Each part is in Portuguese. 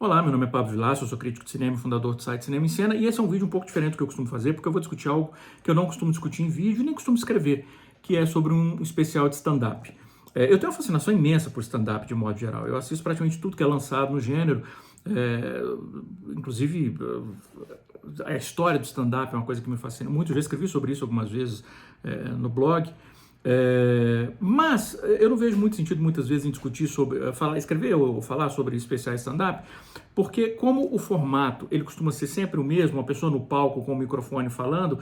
Olá, meu nome é Pablo Vilaça, eu sou crítico de cinema e fundador do site Cinema em Cena, e esse é um vídeo um pouco diferente do que eu costumo fazer, porque eu vou discutir algo que eu não costumo discutir em vídeo, nem costumo escrever, que é sobre um especial de stand-up. Eu tenho uma fascinação imensa por stand-up de modo geral, eu assisto praticamente tudo que é lançado no gênero, é, inclusive a história do stand-up é uma coisa que me fascina muito, eu já escrevi sobre isso algumas vezes no blog. Mas eu não vejo muito sentido muitas vezes em discutir sobre, escrever ou falar sobre especiais stand-up, porque como o formato ele costuma ser sempre o mesmo, uma pessoa no palco com o microfone falando,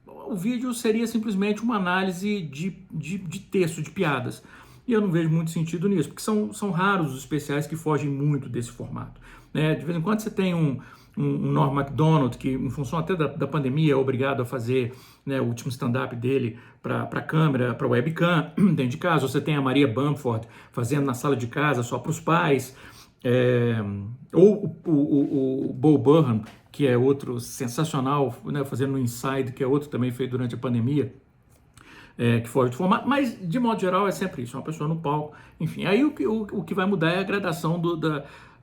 o vídeo seria simplesmente uma análise de texto, de piadas. E eu não vejo muito sentido nisso, porque são raros os especiais que fogem muito desse formato, né? De vez em quando você tem um Norm Macdonald, que em função até da pandemia é obrigado a fazer, né, o último stand-up dele para a câmera, para webcam, dentro de casa. Você tem a Maria Bamford fazendo na sala de casa só para os pais. Ou o Bo Burnham, que é outro sensacional, né, fazendo um Inside, que é outro também feito durante a pandemia, que foge do formato, mas de modo geral é sempre isso, uma pessoa no palco, enfim. Aí o que vai mudar é a gradação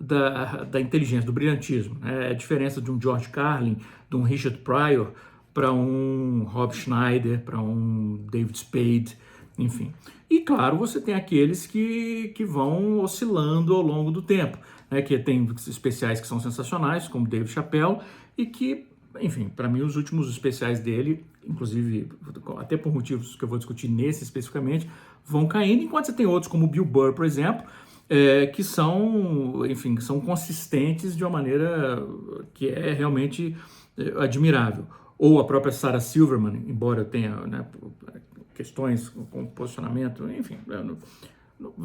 da inteligência, do brilhantismo, né? A diferença de um George Carlin, de um Richard Pryor, para um Rob Schneider, para um David Spade, enfim. E claro, você tem aqueles que vão oscilando ao longo do tempo, né? Que tem especiais que são sensacionais, como Dave Chappelle, e que, enfim, para mim os últimos especiais dele, inclusive até por motivos que eu vou discutir nesse especificamente, vão caindo, enquanto você tem outros como Bill Burr, por exemplo, que são, enfim, são consistentes de uma maneira que é realmente admirável. Ou a própria Sarah Silverman, embora tenha, né, questões com posicionamento, enfim,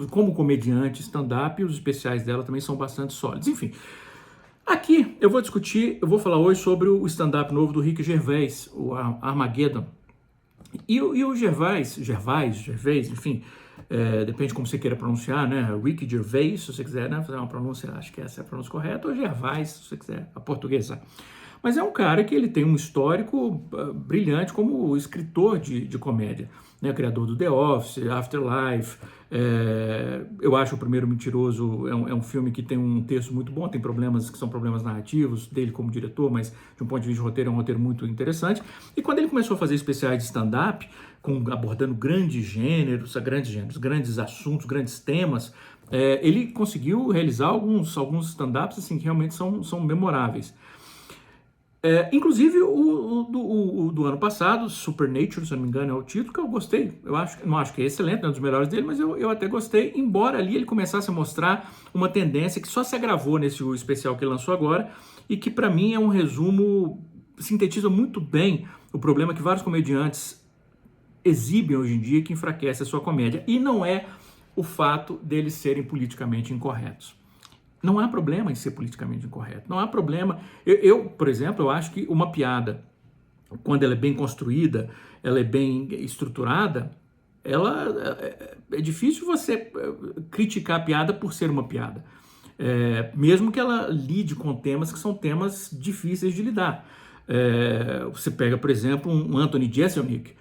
como comediante, stand-up, os especiais dela também são bastante sólidos. Enfim, aqui eu vou falar hoje sobre o stand-up novo do Ricky Gervais, o Armageddon. E o Gervais, enfim, depende de como você queira pronunciar, né? Ricky Gervais, se você quiser, né, fazer uma pronúncia, acho que essa é a pronúncia correta, ou Gervais, se você quiser, a portuguesa. Mas é um cara que ele tem um histórico brilhante como escritor de comédia, né? Criador do The Office, Afterlife. Eu acho O Primeiro Mentiroso é um filme que tem um texto muito bom, tem problemas que são problemas narrativos dele como diretor, mas de um ponto de vista de roteiro é um roteiro muito interessante. E quando ele começou a fazer especiais de stand-up, abordando grandes gêneros, grandes assuntos, grandes temas, ele conseguiu realizar alguns stand-ups assim, que realmente são memoráveis. Inclusive o do ano passado, Supernature, se não me engano, é o título, que eu gostei. Não acho que é excelente, não é um dos melhores dele, mas eu até gostei, embora ali ele começasse a mostrar uma tendência que só se agravou nesse especial que ele lançou agora, e que para mim é um resumo, sintetiza muito bem o problema que vários comediantes exibem hoje em dia, que enfraquece a sua comédia. E não é o fato deles serem politicamente incorretos. Não há problema em ser politicamente incorreto. Não há problema. Por exemplo, eu acho que uma piada, quando ela é bem construída, ela é bem estruturada, é difícil você criticar a piada por ser uma piada. Mesmo que ela lide com temas que são temas difíceis de lidar. Você pega, por exemplo, um Anthony Jeselnik,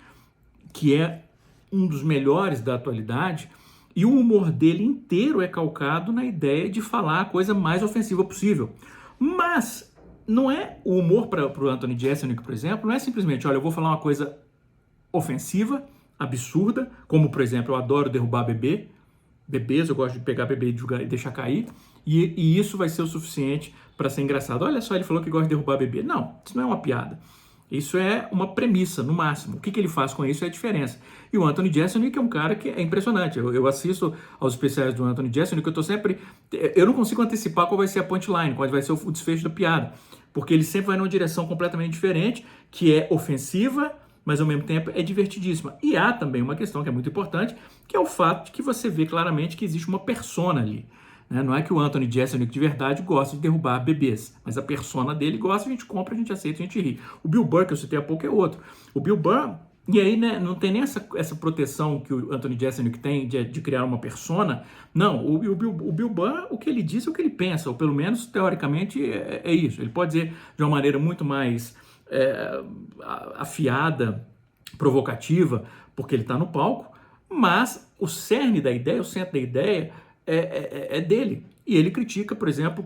que é um dos melhores da atualidade, e o humor dele inteiro é calcado na ideia de falar a coisa mais ofensiva possível. Mas não é o humor para o Anthony Jeselnik, por exemplo, não é simplesmente, olha, eu vou falar uma coisa ofensiva, absurda, como, por exemplo, eu adoro derrubar bebês, eu gosto de pegar bebê e deixar cair, e isso vai ser o suficiente para ser engraçado. Olha só, ele falou que gosta de derrubar bebê. Não, isso não é uma piada. Isso é uma premissa, no máximo. O que ele faz com isso é a diferença. E o Anthony Jeselnik é um cara que é impressionante. Eu assisto aos especiais do Anthony Jeselnik, eu não consigo antecipar qual vai ser a punchline, qual vai ser o desfecho da piada. Porque ele sempre vai numa direção completamente diferente, que é ofensiva, mas ao mesmo tempo é divertidíssima. E há também uma questão que é muito importante, que é o fato de que você vê claramente que existe uma persona ali. Não é que o Anthony Jeselnik de verdade gosta de derrubar bebês, mas a persona dele gosta, a gente compra, a gente aceita, a gente ri. O Bill Burr, que eu citei há pouco, é outro. O Bill Burr, e aí, né, não tem nem essa proteção que o Anthony Jeselnik tem de criar uma persona. Não, o Bill Burr, o que ele diz é o que ele pensa, ou pelo menos, teoricamente, é isso. Ele pode dizer de uma maneira muito mais afiada, provocativa, porque ele está no palco, mas o cerne da ideia, o centro da ideia, é dele. E ele critica, por exemplo,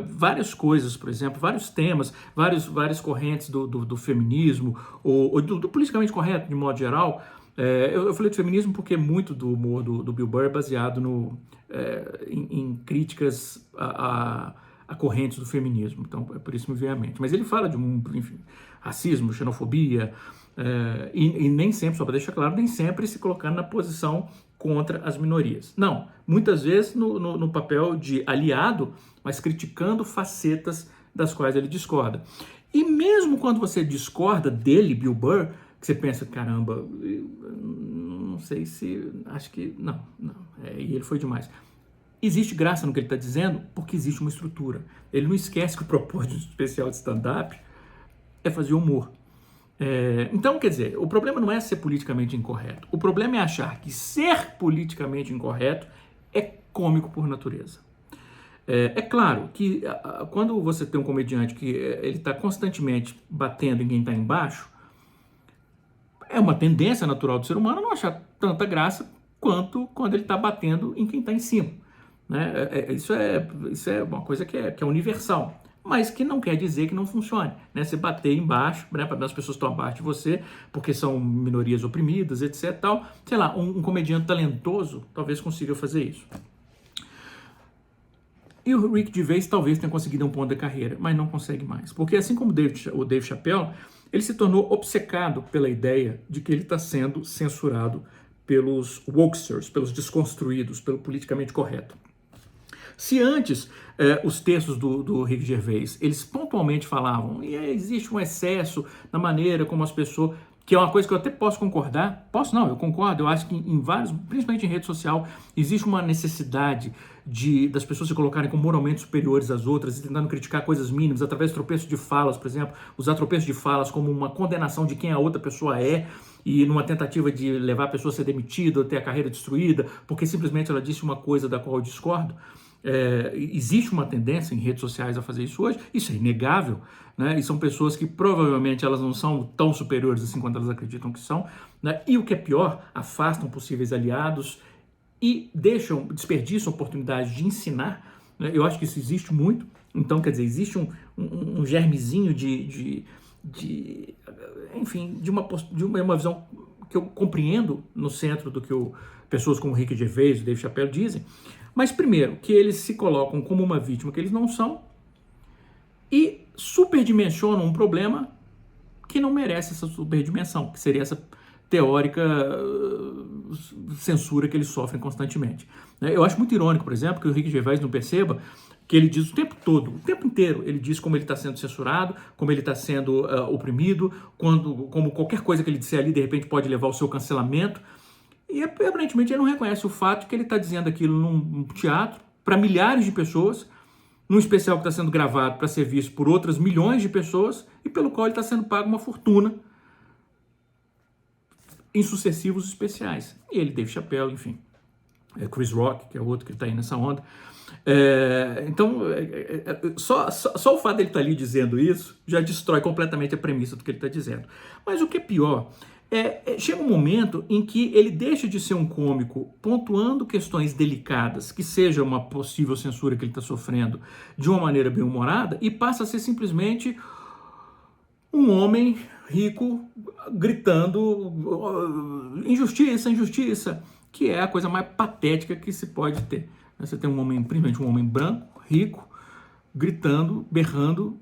várias coisas, por exemplo, vários temas, várias correntes do feminismo, ou do politicamente correto, de modo geral. Eu falei de feminismo porque muito do humor do Bill Burr é baseado em críticas a correntes do feminismo. Então, é por isso que me veio à mente. Mas ele fala de enfim, racismo, xenofobia, e nem sempre, só para deixar claro, nem sempre se colocando na posição contra as minorias. Não, muitas vezes no papel de aliado, mas criticando facetas das quais ele discorda. E mesmo quando você discorda dele, Bill Burr, que você pensa, caramba, não sei se, acho que, não, e ele foi demais. Existe graça no que ele está dizendo porque existe uma estrutura. Ele não esquece que o propósito especial de stand-up é fazer humor. Então, quer dizer, o problema não é ser politicamente incorreto. O problema é achar que ser politicamente incorreto é cômico por natureza. É claro que quando você tem um comediante que ele está constantemente batendo em quem está embaixo, é uma tendência natural do ser humano não achar tanta graça quanto quando ele está batendo em quem está em cima. Né? Isso é uma coisa que é universal, mas que não quer dizer que não funcione. Né? Você bater embaixo, né, para as pessoas que estão abaixo de você, porque são minorias oprimidas, etc. Tal. Sei lá, um comediante talentoso talvez consiga fazer isso. E o Rick Gervais talvez tenha conseguido um ponto da carreira, mas não consegue mais. Porque assim como o Dave Chappelle, ele se tornou obcecado pela ideia de que ele está sendo censurado pelos wokesters, pelos desconstruídos, pelo politicamente correto. Se antes os textos do Rick Gervais, eles pontualmente falavam, e existe um excesso na maneira como as pessoas, que é uma coisa que eu até posso concordar, eu concordo, eu acho que em vários, principalmente em rede social, existe uma necessidade das pessoas se colocarem como moralmente superiores às outras e tentando criticar coisas mínimas através de tropeços de falas, por exemplo, usar tropeços de falas como uma condenação de quem a outra pessoa é e numa tentativa de levar a pessoa a ser demitida ou ter a carreira destruída porque simplesmente ela disse uma coisa da qual eu discordo. Existe uma tendência em redes sociais a fazer isso hoje, isso é inegável, né? E são pessoas que provavelmente elas não são tão superiores assim quanto elas acreditam que são, né? E o que é pior, afastam possíveis aliados e desperdiçam oportunidades de ensinar, né? Eu acho que isso existe muito, então quer dizer, existe um germezinho enfim, de uma visão que eu compreendo no centro do que pessoas como Rick Gervais e Dave Chappelle dizem. Mas primeiro, que eles se colocam como uma vítima que eles não são e superdimensionam um problema que não merece essa superdimensão, que seria essa teórica censura que eles sofrem constantemente. Eu acho muito irônico, por exemplo, que o Rick Gervais não perceba que ele diz o tempo todo, o tempo inteiro, ele diz como ele está sendo censurado, como ele está sendo oprimido, como qualquer coisa que ele disser ali, de repente, pode levar ao seu cancelamento. E aparentemente ele não reconhece o fato de que ele está dizendo aquilo num teatro para milhares de pessoas, num especial que está sendo gravado para ser visto por outras milhões de pessoas e pelo qual ele está sendo pago uma fortuna em sucessivos especiais. E ele, Dave Chappelle, enfim, Chris Rock, que é outro que está aí nessa onda. Então, só o fato dele estar ali dizendo isso já destrói completamente a premissa do que ele está dizendo. Mas o que é pior chega um momento em que ele deixa de ser um cômico pontuando questões delicadas, que seja uma possível censura que ele está sofrendo, de uma maneira bem humorada, e passa a ser simplesmente um homem rico gritando injustiça, injustiça, que é a coisa mais patética que se pode ter. Você tem um homem, principalmente um homem branco, rico, gritando, berrando,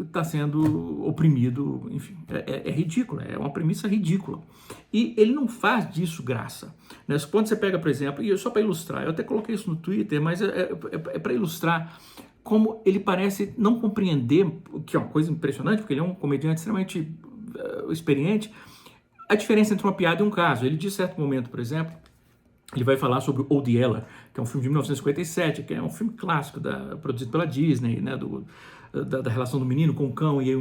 está sendo oprimido, enfim, é ridículo, é uma premissa ridícula. E ele não faz disso graça. Né? Quando você pega, por exemplo, e só para ilustrar, eu até coloquei isso no Twitter, mas é para ilustrar como ele parece não compreender, que é uma coisa impressionante, porque ele é um comediante extremamente experiente, a diferença entre uma piada e um caso. Ele diz, em certo momento, por exemplo, ele vai falar sobre o Old Yeller, que é um filme de 1957, que é um filme clássico produzido pela Disney, né, da relação do menino com o cão, e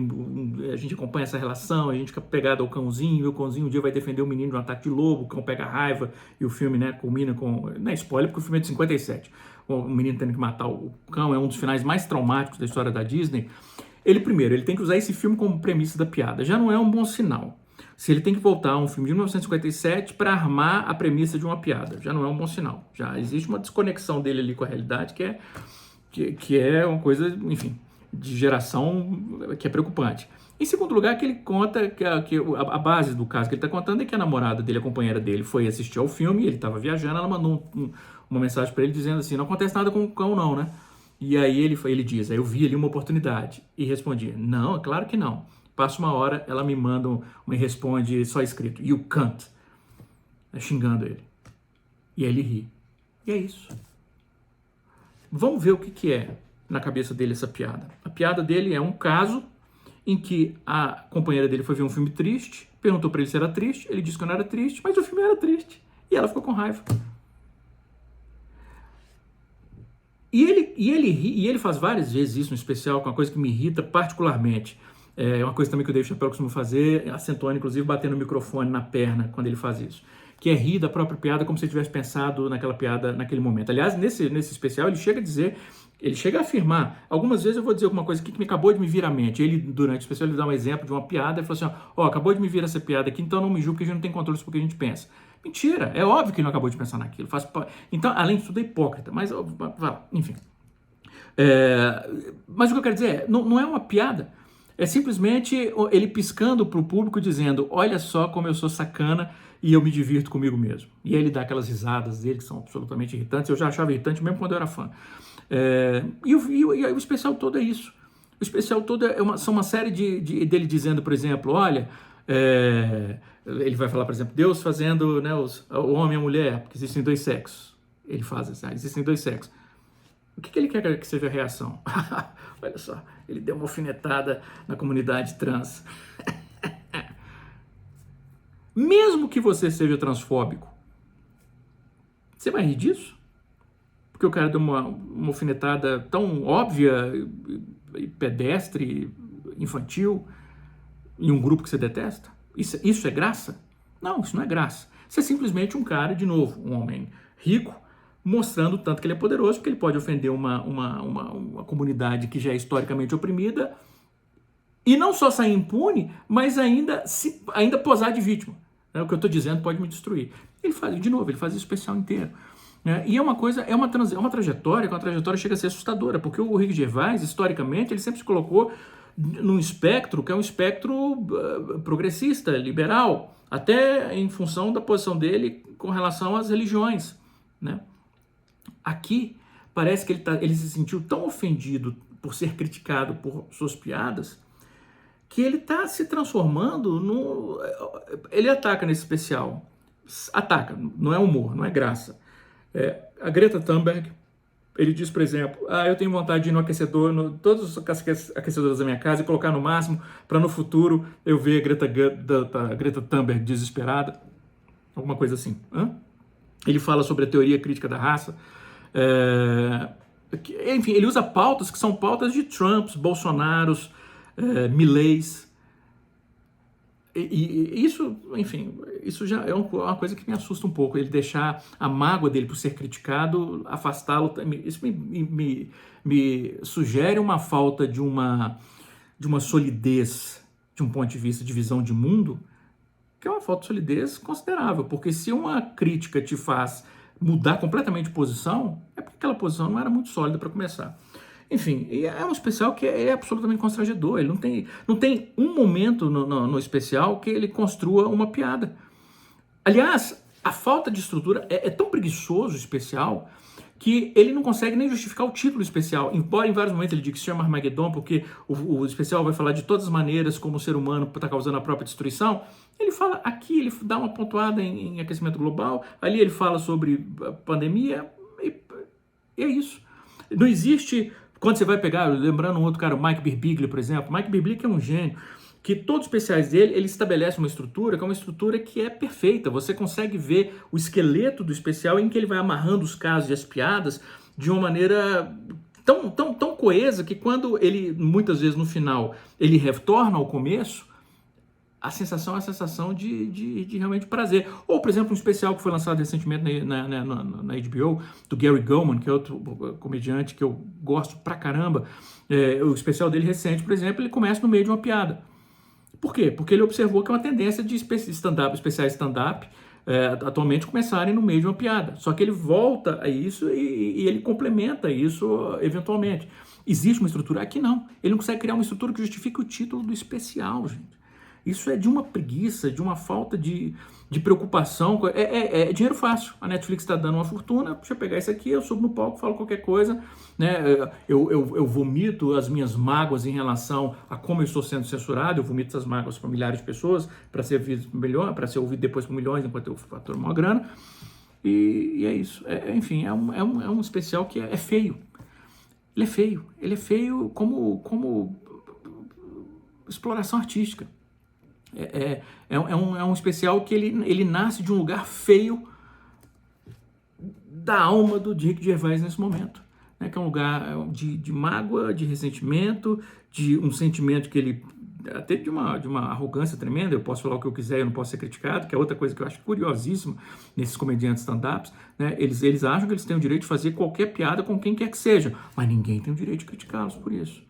a gente acompanha essa relação, a gente fica pegado ao cãozinho, e o cãozinho um dia vai defender o menino de um ataque de lobo, o cão pega raiva, e o filme, né, culmina com... Não é spoiler, porque o filme é de 57. O menino tendo que matar o cão é um dos finais mais traumáticos da história da Disney. Ele tem que usar esse filme como premissa da piada. Já não é um bom sinal. Se ele tem que voltar a um filme de 1957 para armar a premissa de uma piada, já não é um bom sinal. Já existe uma desconexão dele ali com a realidade que é uma coisa, enfim, de geração que é preocupante. Em segundo lugar, que ele conta que a base do caso que ele está contando é que a namorada dele, a companheira dele, foi assistir ao filme, ele estava viajando, ela mandou uma mensagem para ele dizendo assim, não acontece nada com o cão não, né? E aí ele diz, aí eu vi ali uma oportunidade e respondi, não, é claro que não. Passa uma hora, ela me manda me responde só escrito, you can't, xingando ele. E aí ele ri. E é isso. Vamos ver o que é na cabeça dele essa piada. A piada dele é um caso em que a companheira dele foi ver um filme triste, perguntou para ele se era triste, ele disse que não era triste, mas o filme era triste. E ela ficou com raiva. E ele faz várias vezes isso no especial, com uma coisa que me irrita particularmente. É uma coisa também que o Dave Chappelle costuma fazer, acentuando, inclusive, batendo o microfone na perna quando ele faz isso. Que é rir da própria piada como se ele tivesse pensado naquela piada naquele momento. Aliás, nesse especial, ele chega a dizer, ele chega a afirmar, algumas vezes eu vou dizer alguma coisa aqui que acabou de me vir à mente. Ele, durante o especial, ele dá um exemplo de uma piada, ele falou assim, ó, acabou de me vir essa piada aqui, então não me julgue, porque a gente não tem controle sobre o que a gente pensa. Mentira, é óbvio que ele não acabou de pensar naquilo. Então, além de tudo, é hipócrita, mas, enfim. Mas o que eu quero dizer é, não é uma piada, é simplesmente ele piscando para o público dizendo, olha só como eu sou sacana e eu me divirto comigo mesmo. E aí ele dá aquelas risadas dele que são absolutamente irritantes, eu já achava irritante mesmo quando eu era fã. E o especial todo é isso. O especial todo são uma série dele dizendo, por exemplo, olha, ele vai falar, por exemplo, Deus fazendo, né, o homem e a mulher, porque existem dois sexos. Ele faz assim, existem dois sexos. O que ele quer que seja a reação? Olha só, ele deu uma alfinetada na comunidade trans. Mesmo que você seja transfóbico, você vai rir disso? Porque o cara deu uma alfinetada tão óbvia, pedestre, infantil, em um grupo que você detesta? Isso é graça? Não, isso não é graça. Isso é simplesmente um cara, de novo, um homem rico, mostrando o tanto que ele é poderoso, porque ele pode ofender uma comunidade que já é historicamente oprimida e não só sair impune, mas ainda posar de vítima. O que eu estou dizendo pode me destruir. Ele faz isso o especial inteiro. E é uma trajetória, que uma trajetória chega a ser assustadora, porque o Rick Gervais, historicamente, ele sempre se colocou num espectro que é um espectro progressista, liberal, até em função da posição dele com relação às religiões, né? Aqui, parece que ele se sentiu tão ofendido por ser criticado por suas piadas, que ele está se transformando Ele ataca nesse especial. Ataca, não é humor, não é graça. A Greta Thunberg, ele diz, por exemplo, eu tenho vontade de ir no aquecedor, todos os aquecedores da minha casa e colocar no máximo, para no futuro eu ver a Greta Thunberg desesperada. Alguma coisa assim. Ele fala sobre a teoria crítica da raça. Enfim, ele usa pautas que são pautas de Trumps, Bolsonaros, Mileis. E isso, enfim, isso já é uma coisa que me assusta um pouco. Ele deixar a mágoa dele por ser criticado, afastá-lo. Isso me sugere uma falta de uma solidez de um ponto de vista de visão de mundo, que é uma falta de solidez considerável, porque se uma crítica te faz mudar completamente de posição, é porque aquela posição não era muito sólida para começar. Enfim, é um especial que é absolutamente constrangedor. Ele não tem um momento no especial que ele construa uma piada. Aliás, a falta de estrutura é tão preguiçoso o especial que ele não consegue nem justificar o título especial, embora em vários momentos ele diga que se chama Armagedon, porque o especial vai falar de todas as maneiras como o ser humano está causando a própria destruição. Ele fala aqui, ele dá uma pontuada em aquecimento global, ali ele fala sobre pandemia, e é isso. Não existe, quando você vai pegar, lembrando um outro cara, o Mike Birbiglia, por exemplo, Mike Birbiglia é um gênio, que todos os especiais dele, ele estabelece uma estrutura, que é uma estrutura que é perfeita. Você consegue ver o esqueleto do especial em que ele vai amarrando os casos e as piadas de uma maneira tão coesa que quando ele, muitas vezes no final, ele retorna ao começo, a sensação é a sensação de realmente prazer. Ou, por exemplo, um especial que foi lançado recentemente na HBO, do Gary Goldman, que é outro comediante que eu gosto pra caramba. O especial dele recente, por exemplo, ele começa no meio de uma piada. Por quê? Porque ele observou que é uma tendência de stand-up, especiais stand-up, atualmente começarem no meio de uma piada. Só que ele volta a isso e ele complementa isso eventualmente. Existe uma estrutura? Aqui não. Ele não consegue criar uma estrutura que justifique o título do especial, gente. Isso é de uma preguiça, de uma falta de preocupação. É dinheiro fácil. A Netflix está dando uma fortuna. Deixa eu pegar isso aqui, eu subo no palco, falo qualquer coisa. Né? Eu vomito as minhas mágoas em relação a como eu estou sendo censurado. Eu vomito essas mágoas para milhares de pessoas, para ser ouvido por milhões, para ser ouvido depois por milhões, enquanto eu faturo uma grana. E é isso. Enfim, é um especial que é feio. Ele é feio. Ele é feio como exploração artística. É um especial que ele nasce de um lugar feio da alma do Rick Gervais nesse momento. Né? Que é um lugar de mágoa, de ressentimento, de um sentimento que ele... até de uma arrogância tremenda. Eu posso falar o que eu quiser, eu não posso ser criticado, que é outra coisa que eu acho curiosíssima nesses comediantes stand-ups. Né? Eles acham que eles têm o direito de fazer qualquer piada com quem quer que seja, mas ninguém tem o direito de criticá-los por isso.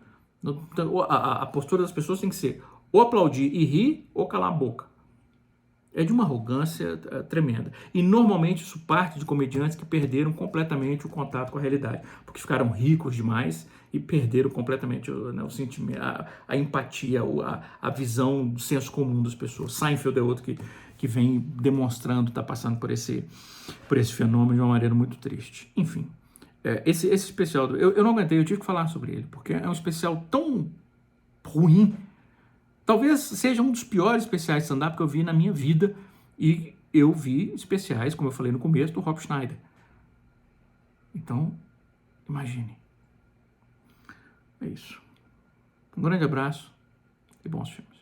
Então, a postura das pessoas tem que ser ou aplaudir e rir, ou calar a boca. É de uma arrogância tremenda. E normalmente isso parte de comediantes que perderam completamente o contato com a realidade, porque ficaram ricos demais e perderam completamente o sentimento, a empatia, a visão do senso comum das pessoas. Seinfeld é outro que vem demonstrando, está passando por esse fenômeno de uma maneira muito triste. Enfim, esse especial, eu não aguentei, eu tive que falar sobre ele, porque é um especial tão ruim. Talvez seja um dos piores especiais de stand-up que eu vi na minha vida. E eu vi especiais, como eu falei no começo, do Rob Schneider. Então, imagine. É isso. Um grande abraço e bons filmes.